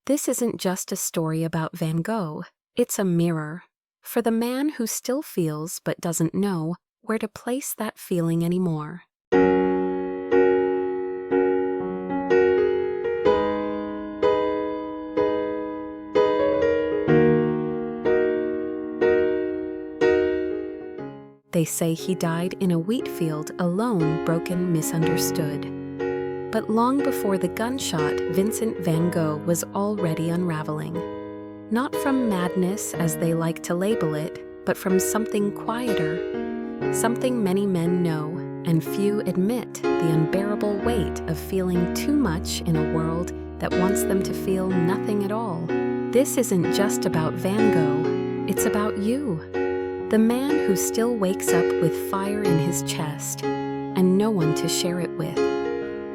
This isn't just a story about Van Gogh, it's a mirror for the man who still feels but doesn't know where to place that feeling anymore. They say he died in a wheat field, alone, broken, misunderstood. But long before the gunshot, Vincent van Gogh was already unraveling. Not from madness, as they like to label it, but from something quieter. Something many men know, and few admit, the unbearable weight of feeling too much in a world that wants them to feel nothing at all. This isn't just about Van Gogh, it's about you. The man who still wakes up with fire in his chest and no one to share it with.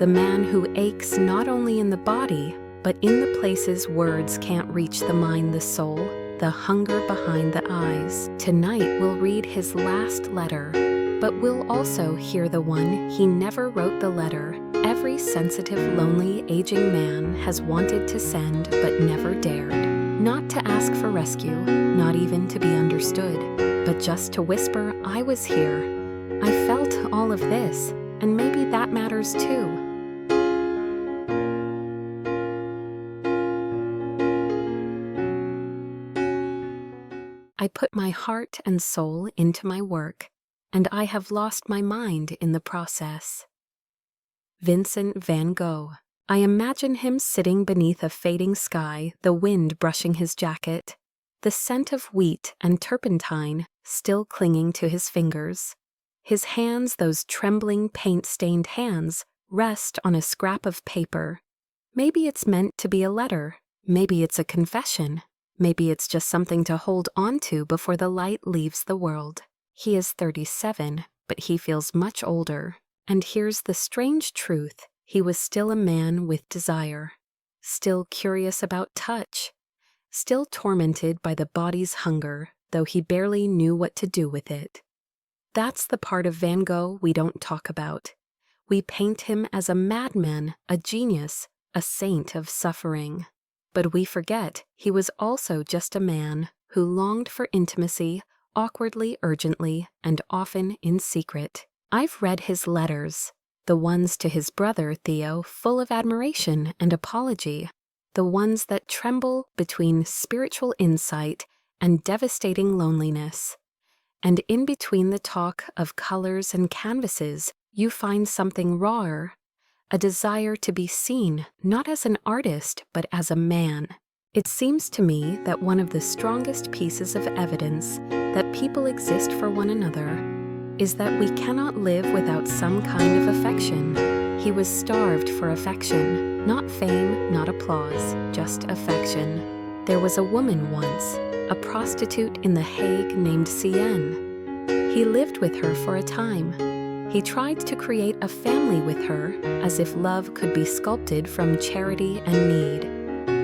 The man who aches not only in the body, but in the places words can't reach, the mind, the soul, the hunger behind the eyes. Tonight we'll read his last letter, but we'll also hear the one he never wrote the letter every sensitive, lonely, aging man has wanted to send but never dared. Not to ask for rescue, not even to be understood, but just to whisper, I was here. I felt all of this, and maybe that matters too. I put my heart and soul into my work, and I have lost my mind in the process. Vincent van Gogh. I imagine him sitting beneath a fading sky, the wind brushing his jacket, the scent of wheat and turpentine still clinging to his fingers. His hands, those trembling, paint-stained hands, rest on a scrap of paper. Maybe it's meant to be a letter. Maybe it's a confession. Maybe it's just something to hold on to before the light leaves the world. He is 37, but he feels much older. And here's the strange truth. He was still a man with desire, still curious about touch, still tormented by the body's hunger, though he barely knew what to do with it. That's the part of Van Gogh we don't talk about. We paint him as a madman, a genius, a saint of suffering. But we forget he was also just a man who longed for intimacy, awkwardly, urgently, and often in secret. I've read his letters. The ones to his brother Theo, full of admiration and apology. The ones that tremble between spiritual insight and devastating loneliness. And in between the talk of colors and canvases, you find something rawer, a desire to be seen not as an artist but as a man. It seems to me that one of the strongest pieces of evidence that people exist for one another is that we cannot live without some kind of affection. He was starved for affection, not fame, not applause, just affection. There was a woman once, a prostitute in The Hague named Sienne. He lived with her for a time. He tried to create a family with her, as if love could be sculpted from charity and need.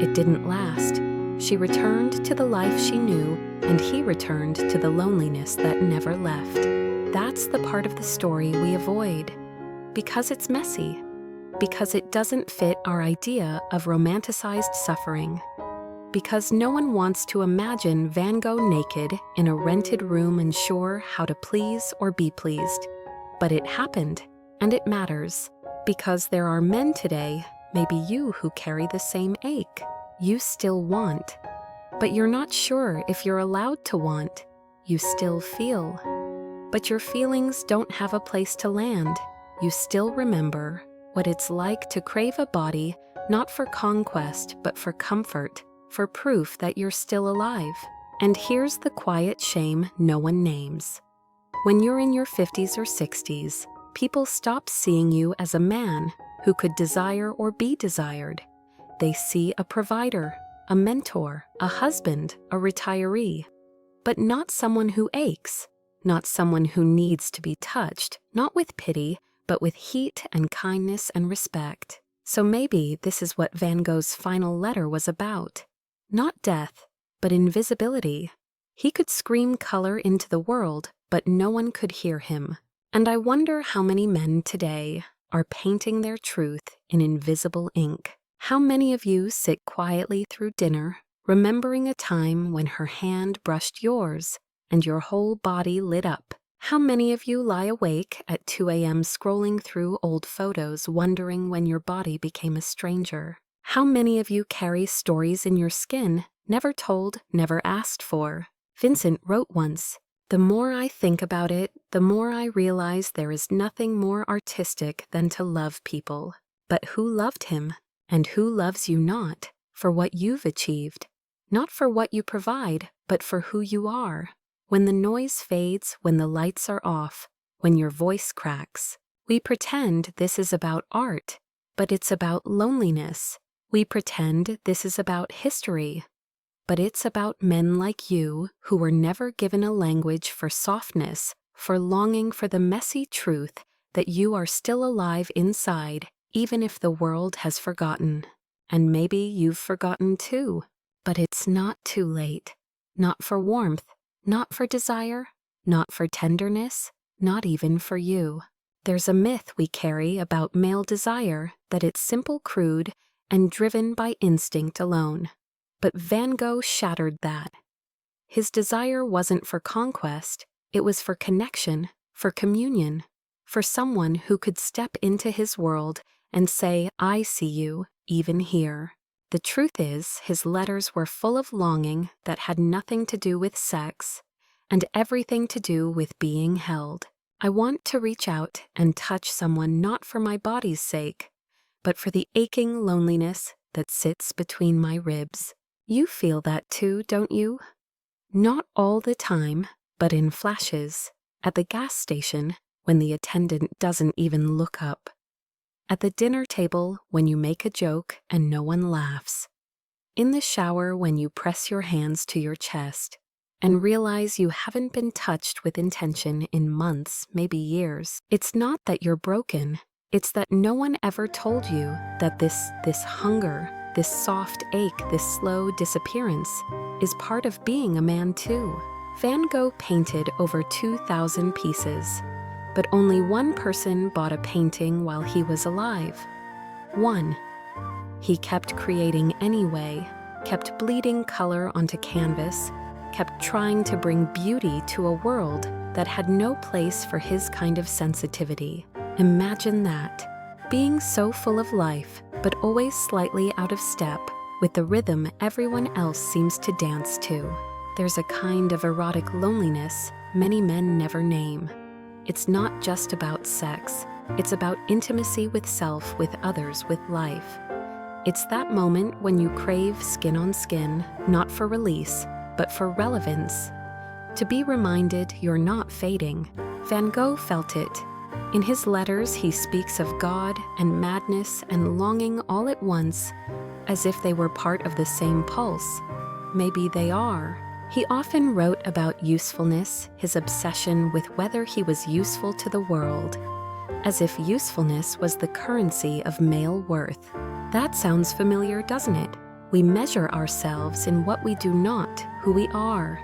It didn't last. She returned to the life she knew, and he returned to the loneliness that never left. That's the part of the story we avoid, because it's messy, because it doesn't fit our idea of romanticized suffering, because no one wants to imagine Van Gogh naked in a rented room unsure how to please or be pleased. But it happened, and it matters, because there are men today, maybe you, who carry the same ache. You still want, but you're not sure if you're allowed to want. You still feel. But your feelings don't have a place to land. You still remember what it's like to crave a body, not for conquest, but for comfort, for proof that you're still alive. And here's the quiet shame no one names. When you're in your 50s or 60s, people stop seeing you as a man who could desire or be desired. They see a provider, a mentor, a husband, a retiree, but not someone who aches. Not someone who needs to be touched, not with pity, but with heat and kindness and respect. So maybe this is what Van Gogh's final letter was about. Not death, but invisibility. He could scream color into the world, but no one could hear him. And I wonder how many men today are painting their truth in invisible ink. How many of you sit quietly through dinner, remembering a time when her hand brushed yours and your whole body lit up? How many of you lie awake at 2 a.m. scrolling through old photos, wondering when your body became a stranger? How many of you carry stories in your skin, never told, never asked for? Vincent wrote once, "The more I think about it, the more I realize there is nothing more artistic than to love people. But who loved him? And who loves you not for what you've achieved? Not for what you provide, but for who you are. When the noise fades, when the lights are off, when your voice cracks, we pretend this is about art, but it's about loneliness. We pretend this is about history, but it's about men like you who were never given a language for softness, for longing for the messy truth that you are still alive inside, even if the world has forgotten. And maybe you've forgotten too, but it's not too late. Not for warmth, not for desire, not for tenderness, not even for you. There's a myth we carry about male desire, that it's simple, crude, and driven by instinct alone. But Van Gogh shattered that. His desire wasn't for conquest, it was for connection, for communion, for someone who could step into his world and say, "I see you, even here." The truth is, his letters were full of longing that had nothing to do with sex and everything to do with being held. I want to reach out and touch someone not for my body's sake, but for the aching loneliness that sits between my ribs. You feel that too, don't you? Not all the time, but in flashes. At the gas station, when the attendant doesn't even look up. At the dinner table, when you make a joke and no one laughs. In the shower, when you press your hands to your chest and realize you haven't been touched with intention in months, maybe years. It's not that you're broken. It's that no one ever told you that this hunger, this soft ache, this slow disappearance is part of being a man too. Van Gogh painted over 2,000 pieces. But only one person bought a painting while he was alive. One. He kept creating anyway, kept bleeding color onto canvas, kept trying to bring beauty to a world that had no place for his kind of sensitivity. Imagine that, being so full of life, but always slightly out of step with the rhythm everyone else seems to dance to. There's a kind of erotic loneliness many men never name. It's not just about sex. It's about intimacy with self, with others, with life. It's that moment when you crave skin on skin, not for release, but for relevance. To be reminded you're not fading. Van Gogh felt it. In his letters, he speaks of God and madness and longing all at once, as if they were part of the same pulse. Maybe they are. He often wrote about usefulness, his obsession with whether he was useful to the world, as if usefulness was the currency of male worth. That sounds familiar, doesn't it? We measure ourselves in what we do not, who we are.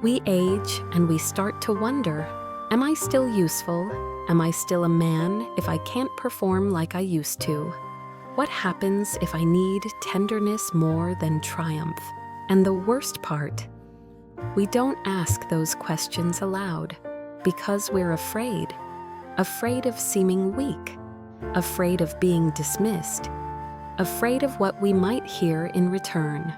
We age and we start to wonder, am I still useful? Am I still a man if I can't perform like I used to? What happens if I need tenderness more than triumph? And the worst part, we don't ask those questions aloud because we're afraid. Afraid of seeming weak. Afraid of being dismissed. Afraid of what we might hear in return.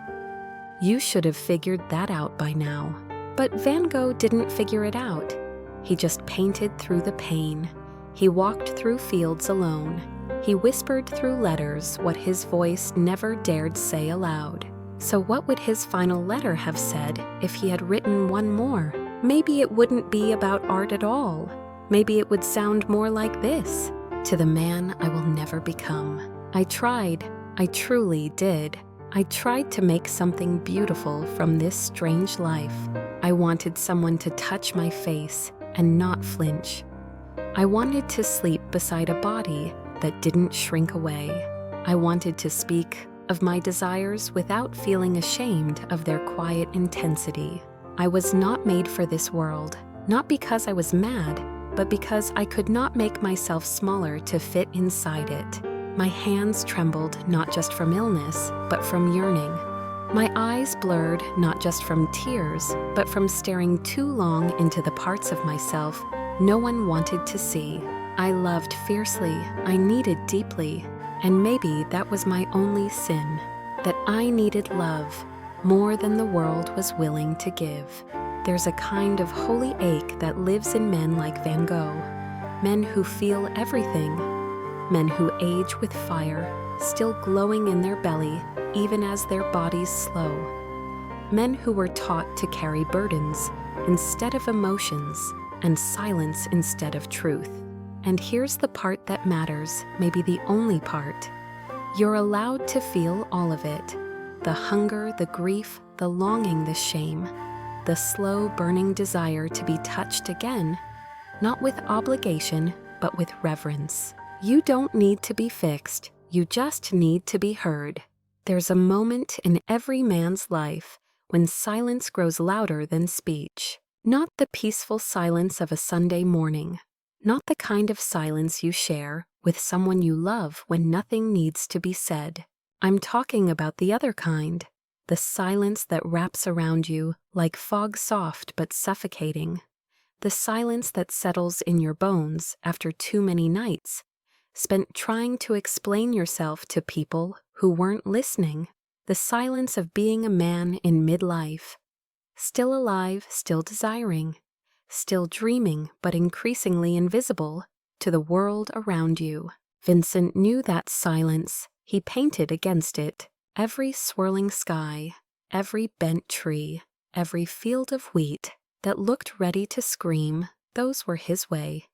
You should have figured that out by now. But Van Gogh didn't figure it out. He just painted through the pain. He walked through fields alone. He whispered through letters what his voice never dared say aloud. So what would his final letter have said if he had written one more? Maybe it wouldn't be about art at all. Maybe it would sound more like this. To the man I will never become. I tried. I truly did. I tried to make something beautiful from this strange life. I wanted someone to touch my face and not flinch. I wanted to sleep beside a body that didn't shrink away. I wanted to speak of my desires without feeling ashamed of their quiet intensity. I was not made for this world, not because I was mad, but because I could not make myself smaller to fit inside it. My hands trembled not just from illness, but from yearning. My eyes blurred not just from tears, but from staring too long into the parts of myself no one wanted to see. I loved fiercely, I needed deeply, and maybe that was my only sin, that I needed love more than the world was willing to give. There's a kind of holy ache that lives in men like Van Gogh, men who feel everything, men who age with fire, still glowing in their belly even as their bodies slow, men who were taught to carry burdens instead of emotions and silence instead of truth. And here's the part that matters, maybe the only part. You're allowed to feel all of it. The hunger, the grief, the longing, the shame, the slow burning desire to be touched again, not with obligation, but with reverence. You don't need to be fixed, you just need to be heard. There's a moment in every man's life when silence grows louder than speech. Not the peaceful silence of a Sunday morning, not the kind of silence you share with someone you love when nothing needs to be said. I'm talking about the other kind, the silence that wraps around you like fog, soft but suffocating, the silence that settles in your bones after too many nights spent trying to explain yourself to people who weren't listening, the silence of being a man in midlife, still alive, still desiring, still dreaming but increasingly invisible to the world around you. Vincent knew that silence. He painted against it. Every swirling sky, every bent tree, every field of wheat that looked ready to scream, those were his way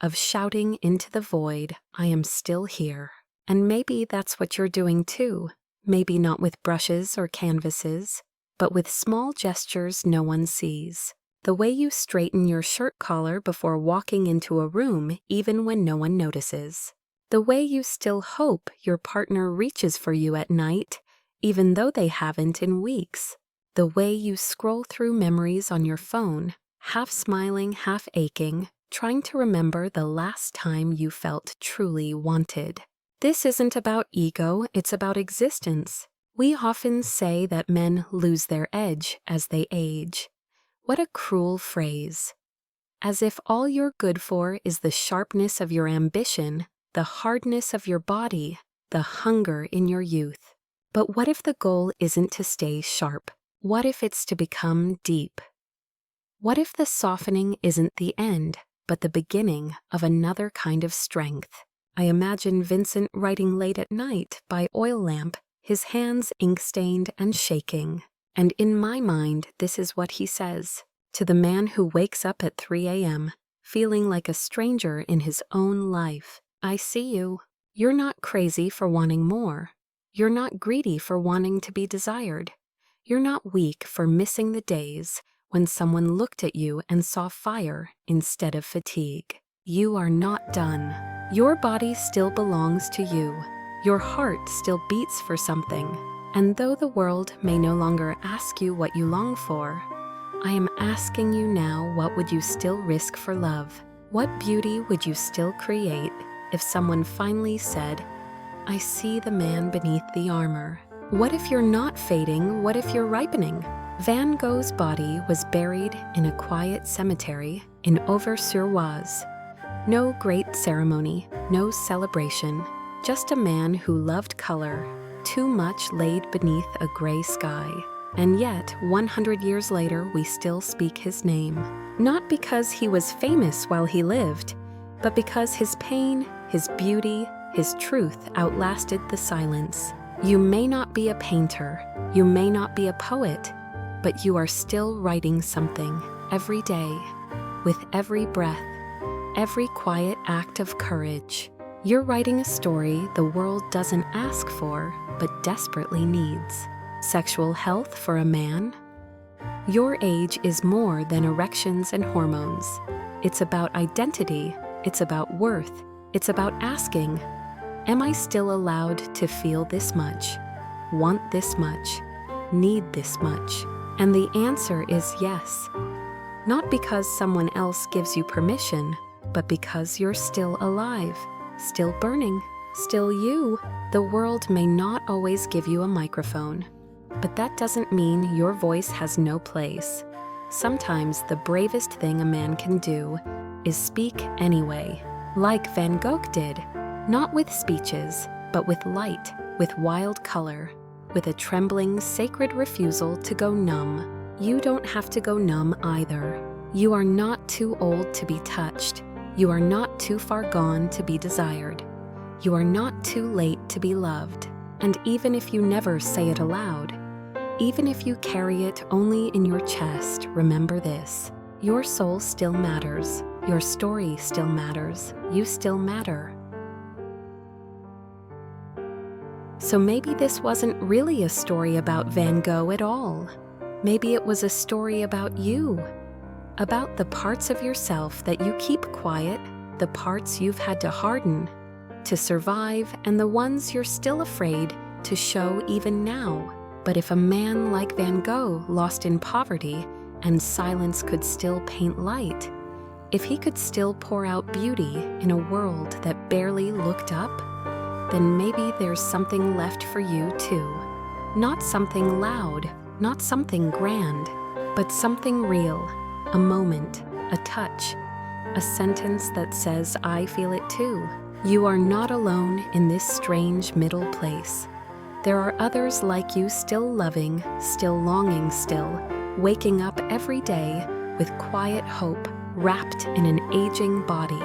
of shouting into the void, I am still here. And maybe that's what you're doing too. Maybe not with brushes or canvases, but with small gestures no one sees. The way you straighten your shirt collar before walking into a room even when no one notices. The way you still hope your partner reaches for you at night, even though they haven't in weeks. The way you scroll through memories on your phone, half smiling, half aching, trying to remember the last time you felt truly wanted. This isn't about ego, it's about existence. We often say that men lose their edge as they age. What a cruel phrase. As if all you're good for is the sharpness of your ambition, the hardness of your body, the hunger in your youth. But what if the goal isn't to stay sharp? What if it's to become deep? What if the softening isn't the end, but the beginning of another kind of strength? I imagine Vincent writing late at night by oil lamp, his hands ink-stained and shaking. And in my mind, this is what he says. To the man who wakes up at 3 a.m., feeling like a stranger in his own life, I see you. You're not crazy for wanting more. You're not greedy for wanting to be desired. You're not weak for missing the days when someone looked at you and saw fire instead of fatigue. You are not done. Your body still belongs to you. Your heart still beats for something. And though the world may no longer ask you what you long for, I am asking you now, what would you still risk for love? What beauty would you still create if someone finally said, I see the man beneath the armor? What if you're not fading? What if you're ripening? Van Gogh's body was buried in a quiet cemetery in Auvers-sur-Oise. No great ceremony, no celebration, just a man who loved color, too much laid beneath a gray sky. And yet, 100 years later, we still speak his name. Not because he was famous while he lived, but because his pain, his beauty, his truth outlasted the silence. You may not be a painter, you may not be a poet, but you are still writing something every day, with every breath, every quiet act of courage. You're writing a story the world doesn't ask for, but desperately needs. Sexual health for a man? Your age is more than erections and hormones. It's about identity, it's about worth, it's about asking, am I still allowed to feel this much, want this much, need this much? And the answer is yes. Not because someone else gives you permission, but because you're still alive, still burning, still you. The world may not always give you a microphone, but that doesn't mean your voice has no place. Sometimes the bravest thing a man can do is speak anyway, like Van Gogh did, not with speeches, but with light, with wild color, with a trembling, sacred refusal to go numb. You don't have to go numb either. You are not too old to be touched. You are not too far gone to be desired. You are not too late to be loved. And even if you never say it aloud, even if you carry it only in your chest, remember this: your soul still matters. Your story still matters. You still matter. So maybe this wasn't really a story about Van Gogh at all. Maybe it was a story about you, about the parts of yourself that you keep quiet, the parts you've had to harden to survive, and the ones you're still afraid to show even now. But if a man like Van Gogh lost in poverty and silence could still paint light, if he could still pour out beauty in a world that barely looked up, then maybe there's something left for you too. Not something loud, not something grand, but something real, a moment, a touch, a sentence that says, "I feel it too." You are not alone in this strange middle place. There are others like you still loving, still longing, still waking up every day with quiet hope wrapped in an aging body.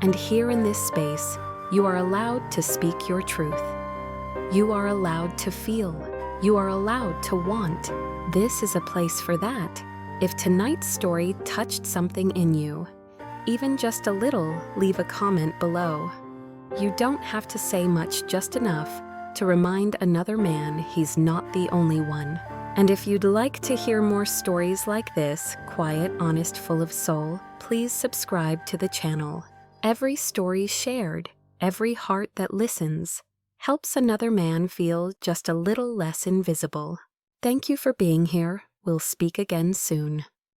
And here in this space, you are allowed to speak your truth. You are allowed to feel. You are allowed to want. This is a place for that. If tonight's story touched something in you, even just a little, leave a comment below. You don't have to say much, just enough to remind another man he's not the only one. And if you'd like to hear more stories like this, quiet, honest, full of soul, please subscribe to the channel. Every story shared, every heart that listens, helps another man feel just a little less invisible. Thank you for being here. We'll speak again soon.